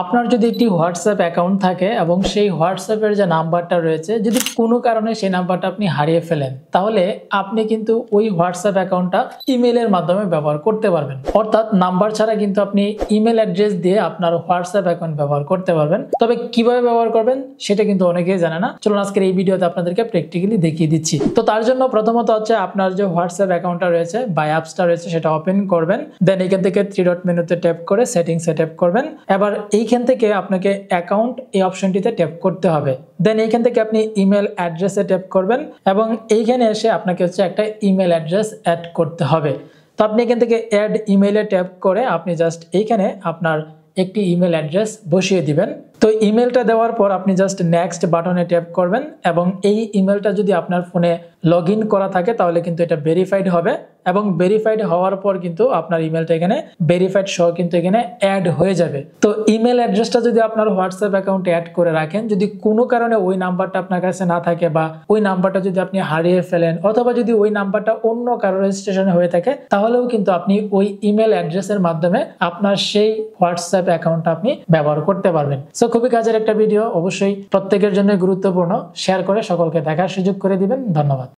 আপনার যদি একটি হোয়াটসঅ্যাপ অ্যাকাউন্ট থাকে এবং সেই হোয়াটসঅ্যাপের যে নাম্বারটা রয়েছে যদি কোনো কারণে সেই নাম্বারটা আপনি হারিয়ে ফেলেন, তাহলে আপনি কিন্তু ওই হোয়াটসঅ্যাপ অ্যাকাউন্টটা ইমেলের মাধ্যমে ব্যবহার করতে পারবেন। অর্থাৎ নাম্বার ছাড়া কিন্তু আপনি ইমেল অ্যাড্রেস দিয়ে আপনার হোয়াটসঅ্যাপ অ্যাকাউন্ট ব্যবহার করতে পারবেন। তবে কিভাবে ব্যবহার করবেন সেটা কিন্তু অনেকেই জানে না। চলুন আজকের এই ভিডিওতে আপনাদেরকে প্র্যাকটিক্যালি দেখিয়ে দিচ্ছি। তো তার জন্য প্রথমত হচ্ছে আপনার যে হোয়াটসঅ্যাপ অ্যাকাউন্টটা রয়েছে বা অ্যাপসটা রয়েছে সেটা ওপেন করবেন। দেন এখান থেকে থ্রি ডট মেনুতে ট্যাপ করে সেটিংসে ট্যাপ করবেন। এবার এইখান থেকে আপনাকে অ্যাকাউন্ট এই অপশনটিতে ট্যাপ করতে হবে। দেন এইখান থেকে আপনি ইমেল অ্যাড্রেসে ট্যাপ করবেন এবং এইখানে এসে আপনাকে হচ্ছে একটা ইমেল অ্যাড্রেস অ্যাড করতে হবে। তো আপনি এখান থেকে অ্যাড ইমেলে ট্যাপ করে আপনি জাস্ট এইখানে আপনার একটি ইমেল অ্যাড্রেস বসিয়ে দিবেন। তো ইমেলটা দেওয়ার পর আপনি জাস্ট নেক্সট বাটনে ট্যাপ করবেন এবং এই ইমেলটা যদি আপনার ফোনে লগ ইন করা থাকে তাহলে কিন্তু এটা ভেরিফাইড হবে এবং ভেরিফাইড হওয়ার পর কিন্তু আপনার ইমেলটা এখানে ভেরিফাইড সহ কিন্তু এখানে অ্যাড হয়ে যাবে। তো ইমেল অ্যাড্রেসটা যদি আপনার হোয়াটসঅ্যাপ অ্যাকাউন্টে অ্যাড করে রাখেন, যদি কোনো কারণে ওই নাম্বারটা আপনার কাছে না থাকে বা ওই নাম্বারটা যদি আপনি হারিয়ে ফেলেন অথবা যদি ওই নাম্বারটা অন্য কারো রেজিস্ট্রেশনে হয়ে থাকে, তাহলেও কিন্তু আপনি ওই ইমেল অ্যাড্রেসের মাধ্যমে আপনার সেই হোয়াটসঅ্যাপ অ্যাকাউন্টটা আপনি ব্যবহার করতে পারবেন। সো খুবই কাজের একটা ভিডিও, অবশ্যই প্রত্যেকের জন্য গুরুত্বপূর্ণ। শেয়ার করে সকলকে দেখার সুযোগ করে দিবেন। ধন্যবাদ।